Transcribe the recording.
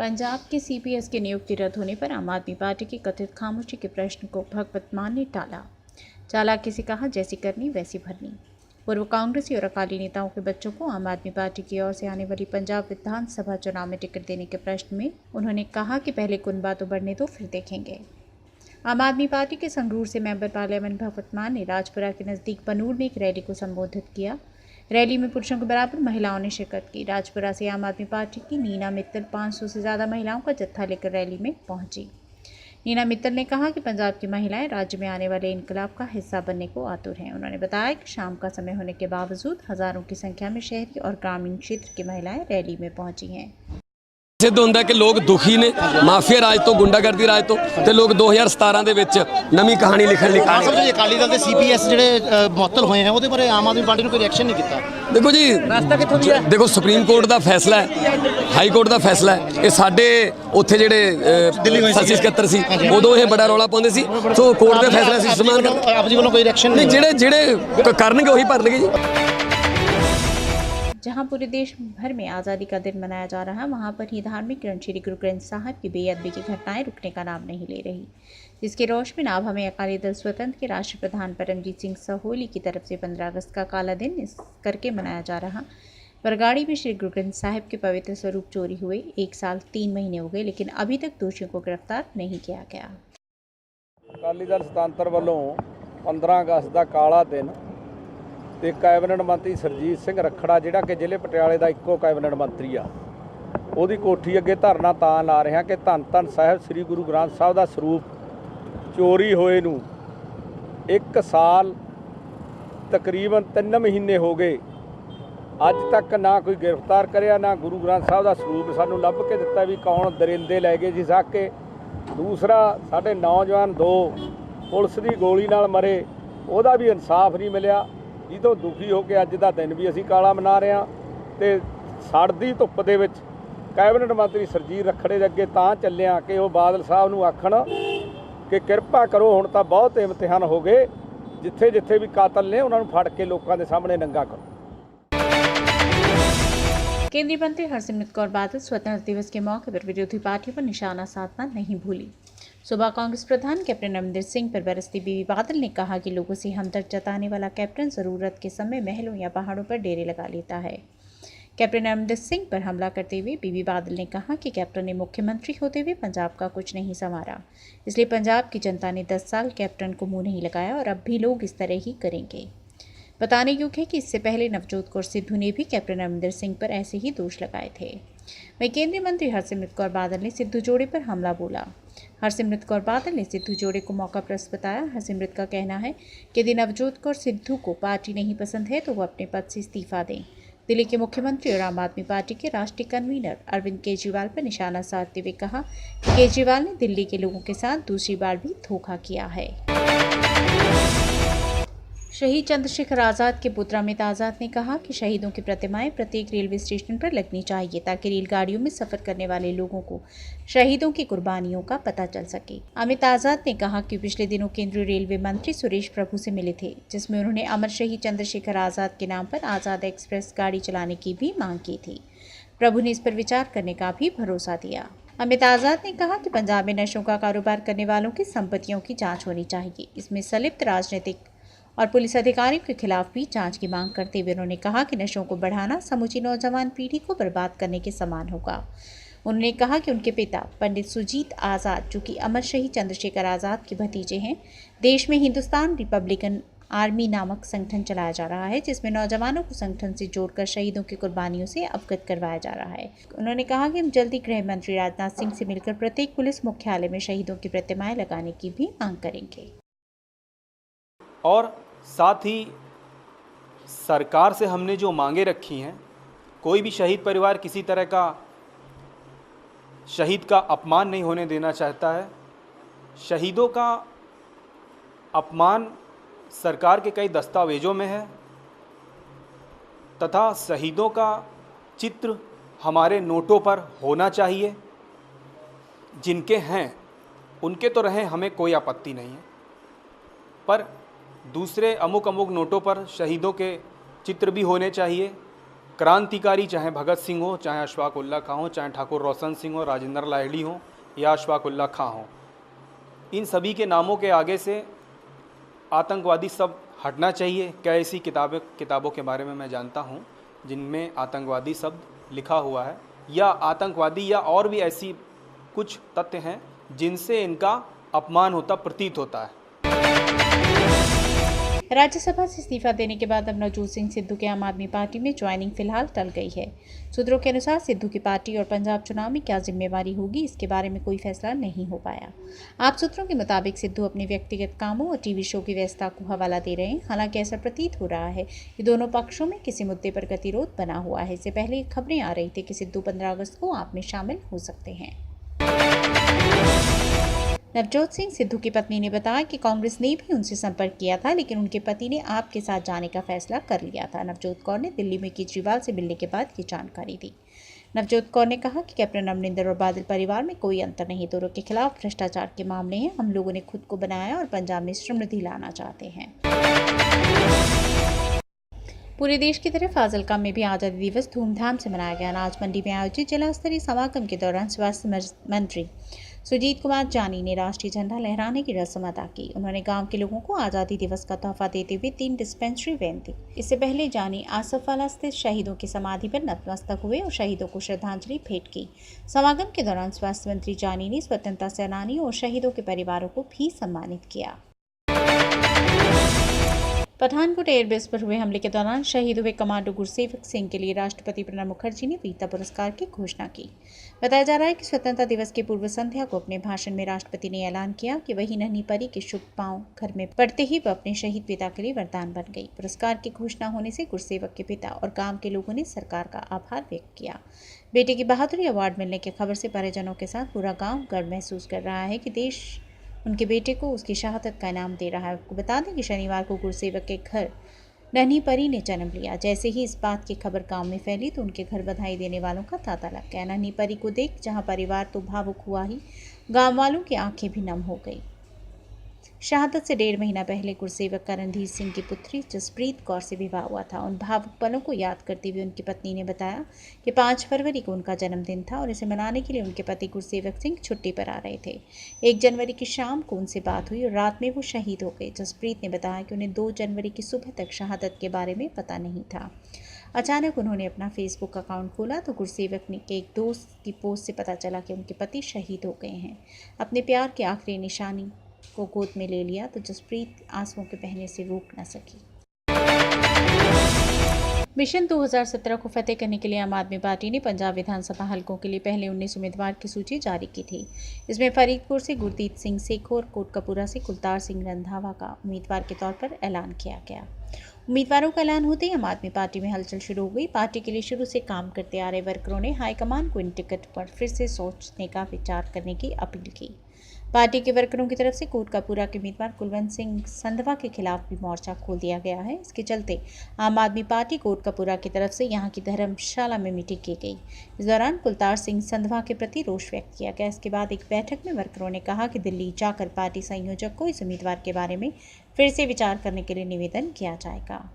पंजाब के सीपीएस की नियुक्ति रद्द होने पर आम आदमी पार्टी की कथित खामोशी के प्रश्न को भगवत मान ने टाला। चालाकी से कहा, जैसी करनी वैसी भरनी। पूर्व कांग्रेसी और अकाली नेताओं के बच्चों को आम आदमी पार्टी की ओर से आने वाली पंजाब विधानसभा चुनाव में टिकट देने के प्रश्न में उन्होंने कहा कि पहले कुनबा तो बढ़ने दो, फिर देखेंगे। आम आदमी पार्टी के संगरूर से मेंबर पार्लियामेंट भगवत मान ने राजपुरा के नज़दीक बनूर में एक रैली को संबोधित किया। रैली में पुरुषों के बराबर महिलाओं ने शिरकत की। राजपुरा से आम आदमी पार्टी की नीना मित्तल 500 से ज़्यादा महिलाओं का जत्था लेकर रैली में पहुंची। नीना मित्तल ने कहा कि पंजाब की महिलाएं राज्य में आने वाले इनकलाब का हिस्सा बनने को आतुर हैं। उन्होंने बताया कि शाम का समय होने के बावजूद हज़ारों की संख्या में शहरी और ग्रामीण क्षेत्र की महिलाएं रैली में पहुंची हैं। सिद्ध ਹੁੰਦਾ कि लोग दुखी ने माफिया राज तो गुंडागर्दी राज तो लोग 2017 ਦੇ ਵਿੱਚ ਨਵੀਂ ਕਹਾਣੀ ਲਿਖਣ ਲਈ ਸਭ ਤੋਂ ਅਕਾਲੀ ਦਲ ਦੇ ਸੀਪੀਐਸ ਜਿਹੜੇ ਮੁਅੱਤਲ ਹੋਏ ਹਨ ਉਹਦੇ ਬਾਰੇ ਆਮ ਆਦਮੀ ਪਾਰਟੀ ਨੇ ਕੋਈ ਰਿਐਕਸ਼ਨ ਨਹੀਂ ਕੀਤਾ। देखो जी, रास्ता कित्थों दी है? देखो सुप्रीम कोर्ट का फैसला है, हाई कोर्ट का फैसला है। ये साडे उत्थे ਜਿਹੜੇ सची 77 ਸੀ ਉਦੋਂ ਇਹ बड़ा रौला पाਉਂਦੇ ਸੀ। ਸੋ कोर्ट ਦੇ फैसला ਸੀ ਸਨਮਾਨ ਕਰ। ਆਪ ਜੀ ਵੱਲੋਂ ਕੋਈ ਰਿਐਕਸ਼ਨ नहीं, ਜਿਹੜੇ ਕਰਨਗੇ ਉਹੀ ਭਰਨਗੇ जी। जहां पूरे देश भर में आज़ादी का दिन मनाया जा रहा है, वहां पर ही धार्मिक ग्रंथ श्री गुरु ग्रंथ साहब की बेअदबी की घटनाएं रुकने का नाम नहीं ले रही, जिसके रोष में नाभ हमें अकाली दल स्वतंत्र के राष्ट्रीय प्रधान परमजीत सिंह सहोली की तरफ से 15 अगस्त का काला दिन इस करके मनाया जा रहा। बरगाड़ी में श्री गुरु ग्रंथ साहिब के पवित्र स्वरूप चोरी हुए 1 साल 3 महीने हो गए, लेकिन अभी तक दोषियों को गिरफ्तार नहीं किया गया। अकाली दल स्वतंत्र वालों 15 अगस्त का काला दिन ਤੇ ਕੈਬਨਿਟ ਮੰਤਰੀ ਸਰਜੀਤ ਸਿੰਘ ਰੱਖੜਾ ਜਿਹੜਾ ਕਿ ਜ਼ਿਲ੍ਹੇ ਪਟਿਆਲੇ ਦਾ ਇੱਕੋ ਕੈਬਨਿਟ ਮੰਤਰੀ ਆ, ਉਹਦੀ ਕੋਠੀ ਅੱਗੇ ਧਰਨਾ ਤਾਂ ਲਾ ਰਿਹਾ ਕਿ ਧੰਨ ਧੰਨ ਸਾਹਿਬ ਸ੍ਰੀ ਗੁਰੂ ਗ੍ਰੰਥ ਸਾਹਿਬ ਦਾ ਸਰੂਪ ਚੋਰੀ ਹੋਏ ਨੂੰ 1 ਸਾਲ ਤਕਰੀਬਨ 3 ਮਹੀਨੇ ਹੋ ਗਏ। ਅੱਜ ਤੱਕ ਨਾ ਕੋਈ ਗ੍ਰਿਫਤਾਰ ਕਰਿਆ, ਨਾ ਗੁਰੂ ਗ੍ਰੰਥ ਸਾਹਿਬ ਦਾ ਸਰੂਪ ਸਾਨੂੰ ਲੱਭ ਕੇ ਦਿੱਤਾ ਵੀ ਕੌਣ ਦਰਿੰਦੇ ਲੈ ਗਏ ਜੀ ਸਾਕ ਕੇ। ਦੂਸਰਾ, ਸਾਡੇ ਨੌਜਵਾਨ 2 ਪੁਲਿਸ ਦੀ ਗੋਲੀ ਨਾਲ ਮਰੇ, ਉਹਦਾ ਵੀ ਇਨਸਾਫ ਨਹੀਂ ਮਿਲਿਆ। ਇਹ ਤੋਂ ਦੁਖੀ ਹੋ ਕੇ ਅੱਜ ਦਾ ਦਿਨ ਵੀ ਅਸੀਂ ਕਾਲਾ ਮਨਾ ਰਹੇ ਹਾਂ ਤੇ ਸੜਦੀ ਧੁੱਪ ਦੇ ਵਿੱਚ ਕੈਬਨਿਟ ਮੰਤਰੀ ਸਰਜੀਤ ਰੱਖੜੇ ਦੇ ਅੱਗੇ ਤਾਂ ਚੱਲਿਆ ਕਿ ਉਹ ਬਾਦਲ ਸਾਹਿਬ ਨੂੰ ਆਖਣ ਕਿ ਕਿਰਪਾ ਕਰੋ, ਹੁਣ ਤਾਂ ਬਹੁਤ ਇਮਤਿਹਾਨ ਹੋ ਗਏ, ਜਿੱਥੇ ਜਿੱਥੇ ਵੀ ਕਾਤਲ ਨੇ ਉਹਨਾਂ ਨੂੰ ਫੜ ਕੇ ਲੋਕਾਂ ਦੇ ਸਾਹਮਣੇ ਨੰਗਾ ਕਰੋ। केंद्रीय मंत्री हरसिमरत कौर बादल स्वतंत्रता दिवस के मौके पर विरोधी पार्टियों पर निशाना साधना नहीं भूली। सुबह कांग्रेस प्रधान कैप्टन अमरिंदर सिंह पर बरसती बीबी बादल ने कहा कि लोगों से हमदर्द जताने वाला कैप्टन ज़रूरत के समय महलों या पहाड़ों पर डेरे लगा लेता है। कैप्टन अमरिंदर सिंह पर हमला करते हुए बीबी बादल ने कहा कि कैप्टन ने मुख्यमंत्री होते हुए पंजाब का कुछ नहीं संवारा, इसलिए पंजाब की जनता ने 10 साल कैप्टन को मुँह नहीं लगाया और अब भी लोग इस तरह ही करेंगे। बताने योग्य है कि इससे पहले नवजोत कौर सिद्धू ने भी कैप्टन अमरिंदर सिंह पर ऐसे ही दोष लगाए थे। वहीं केंद्रीय मंत्री हरसिमरत कौर बादल ने सिद्धू जोड़े पर हमला बोला। हरसिमरत कौर बादल ने सिद्धू जोड़े को मौका प्रस्त बताया। हरसिमरत का कहना है कि यदि नवजोत कौर सिद्धू को पार्टी नहीं पसंद है तो वो अपने पद से इस्तीफा दें। दिल्ली के मुख्यमंत्री और आम आदमी पार्टी के राष्ट्रीय कन्वीनर अरविंद केजरीवाल पर निशाना साधते हुए कहा कि केजरीवाल ने दिल्ली के लोगों के साथ दूसरी बार भी धोखा किया है। शहीद चंद्रशेखर आज़ाद के पुत्र अमित आज़ाद ने कहा कि शहीदों की प्रतिमाएं प्रत्येक रेलवे स्टेशन पर लगनी चाहिए ताकि रेलगाड़ियों में सफ़र करने वाले लोगों को शहीदों की कुर्बानियों का पता चल सके। अमित आज़ाद ने कहा कि पिछले दिनों केंद्रीय रेलवे मंत्री सुरेश प्रभु से मिले थे, जिसमें उन्होंने अमर शहीद चंद्रशेखर आज़ाद के नाम पर आज़ाद एक्सप्रेस गाड़ी चलाने की भी मांग की थी। प्रभु ने इस पर विचार करने का भी भरोसा दिया। अमित आज़ाद ने कहा कि पंजाब में नशों का कारोबार करने वालों की संपत्तियों की जाँच होनी चाहिए। इसमें संलिप्त राजनीतिक और पुलिस अधिकारियों के खिलाफ भी जांच की मांग करते हुए उन्होंने कहा कि नशों को बढ़ाना समूची नौजवान पीढ़ी को बर्बाद करने के समान होगा। उन्होंने कहा कि उनके पिता पंडित सुजीत आज़ाद, जो कि अमर शहीद चंद्रशेखर आज़ाद के भतीजे हैं, देश में हिंदुस्तान रिपब्लिकन आर्मी नामक संगठन चलाया जा रहा है, जिसमें नौजवानों को संगठन से जोड़कर शहीदों की कुर्बानियों से अवगत करवाया जा रहा है। उन्होंने कहा कि हम जल्दी गृह मंत्री राजनाथ सिंह से मिलकर प्रत्येक पुलिस मुख्यालय में शहीदों की प्रतिमाएं लगाने की भी मांग करेंगे। और साथ ही सरकार से हमने जो मांगे रखी हैं, कोई भी शहीद परिवार किसी तरह का शहीद का अपमान नहीं होने देना चाहता है। शहीदों का अपमान सरकार के कई दस्तावेज़ों में है तथा शहीदों का चित्र हमारे नोटों पर होना चाहिए। जिनके हैं उनके तो रहें, हमें कोई आपत्ति नहीं है, पर दूसरे अमुक नोटों पर शहीदों के चित्र भी होने चाहिए क्रांतिकारी चाहे भगत सिंह हो, चाहे अशफाक उल्ला खां हो, चाहे ठाकुर रोशन सिंह हो, राजेंद्र लाहिड़ी हो या अशफाक उल्ला खां हो, इन सभी के नामों के आगे से आतंकवादी शब्द हटना चाहिए। क्या ऐसी किताबों के बारे में मैं जानता हूँ जिनमें आतंकवादी शब्द लिखा हुआ है, या आतंकवादी या और भी ऐसी कुछ तथ्य हैं जिनसे इनका अपमान होता प्रतीत होता है। राज्यसभा से इस्तीफा देने के बाद अब नवजोत सिंह सिद्धू के आम आदमी पार्टी में ज्वाइनिंग फिलहाल टल गई है। सूत्रों के अनुसार सिद्धू की पार्टी और पंजाब चुनाव में क्या जिम्मेवारी होगी, इसके बारे में कोई फैसला नहीं हो पाया। आप सूत्रों के मुताबिक सिद्धू अपने व्यक्तिगत कामों और टीवी शो की व्यस्तता को हवाला दे रहे हैं। हालांकि ऐसा प्रतीत हो रहा है कि दोनों पक्षों में किसी मुद्दे पर गतिरोध बना हुआ है। इससे पहले खबरें आ रही थी कि सिद्धू 15 अगस्त को आप में शामिल हो सकते हैं। नवजोत सिंह सिद्धू की पत्नी ने बताया कि कांग्रेस ने भी उनसे संपर्क किया था, लेकिन उनके पति ने आप के साथ जाने का फैसला कर लिया था। नवजोत कौर ने दिल्ली में केजरीवाल से मिलने के बाद ये जानकारी दी। नवजोत कौर ने कहा कि कैप्टन अमरिंदर और बादल परिवार में कोई अंतर नहीं, दोनों के खिलाफ भ्रष्टाचार के मामले हैं। हम लोगों ने खुद को बनाया और पंजाब में समृद्धि लाना चाहते हैं। पूरे देश की तरह फाजिल्का में भी आज़ादी दिवस धूमधाम से मनाया गया। अनाज मंडी में आयोजित जिला स्तरीय समागम के दौरान स्वास्थ्य मंत्री सुजीत कुमार जानी ने राष्ट्रीय झंडा लहराने की रस्म अदा की। उन्होंने गांव के लोगों को आज़ादी दिवस का तोहफा देते हुए 3 डिस्पेंसरी वैन दी। इससे पहले जानी आसफवाला स्थित शहीदों की समाधि पर नतमस्तक हुए और शहीदों को श्रद्धांजलि भेंट की। समागम के दौरान स्वास्थ्य मंत्री जानी ने स्वतंत्रता सेनानियों और शहीदों के परिवारों को भी सम्मानित किया। पठानकोट एयरबेस पर हुए हमले के दौरान शहीद हुए कमांडो गुरसेवक सिंह के लिए राष्ट्रपति प्रणब मुखर्जी ने वीरता पुरस्कार की घोषणा की। बताया जा रहा है कि स्वतंत्रता दिवस की पूर्व संध्या को अपने भाषण में राष्ट्रपति ने ऐलान किया कि वही नन्ही परी के शुभ पांव घर में पड़ते ही वह अपने शहीद पिता के लिए वरदान बन गई। पुरस्कार की घोषणा होने से गुरसेवक के पिता और गांव के लोगों ने सरकार का आभार व्यक्त किया। बेटे की बहादुरी अवार्ड मिलने की खबर से परिजनों के साथ पूरा गाँव गर्व महसूस कर रहा है कि देश उनके बेटे को उसकी शहादत का इनाम दे रहा है। आपको बता दें कि शनिवार को गुरसेवक के घर नन्ही परी ने जन्म लिया। जैसे ही इस बात की खबर गांव में फैली तो उनके घर बधाई देने वालों का तांता लग गया। नन्ही परी को देख जहां परिवार तो भावुक हुआ ही, गांव वालों की आंखें भी नम हो गई। शहादत से 1.5 महीना पहले गुरसेवक का रणधीर सिंह की पुत्री जसप्रीत कौर से विवाह हुआ था। उन भावुक पलों को याद करते हुए उनकी पत्नी ने बताया कि 5 फरवरी को उनका जन्मदिन था और इसे मनाने के लिए उनके पति गुरसेवक सिंह छुट्टी पर आ रहे थे। 1 जनवरी की शाम को उनसे बात हुई और रात में वो शहीद हो गए। जसप्रीत ने बताया कि उन्हें 2 जनवरी की सुबह तक शहादत के बारे में पता नहीं था। अचानक उन्होंने अपना फेसबुक अकाउंट खोला तो गुरसेवक के एक दोस्त की पोस्ट से पता चला कि उनके पति शहीद हो गए हैं। अपने प्यार के आखिरी निशानी को गोद में ले लिया तो जसप्रीत आंसुओं के बहने से रोक न सकी। मिशन 2017 को फतेह करने के लिए आम आदमी पार्टी ने पंजाब विधानसभा हलकों के लिए पहले 19 उम्मीदवार की सूची जारी की थी। इसमें फरीदपुर से गुरदीप सिंह सेखो और कोटकपूरा से कुलतार सिंह रंधावा का उम्मीदवार के तौर पर ऐलान किया गया। उम्मीदवारों का ऐलान होते ही आम आदमी पार्टी में हलचल शुरू हो गई। पार्टी के लिए शुरू से काम करते आ रहे वर्करों ने हाईकमान को इन टिकट पर फिर से सोचने का विचार करने की अपील की। पार्टी के वर्करों की तरफ से कोटकपूरा के उम्मीदवार कुलवंत सिंह संधवा के खिलाफ भी मोर्चा खोल दिया गया है। इसके चलते आम आदमी पार्टी कोटकपूरा की तरफ से यहां की धर्मशाला में मीटिंग की गई। इस दौरान कुलतार सिंह संधवा के प्रति रोष व्यक्त किया गया। इसके बाद एक बैठक में वर्करों ने कहा कि दिल्ली जाकर पार्टी संयोजक को इस उम्मीदवार के बारे में फिर से विचार करने के लिए निवेदन किया जाएगा।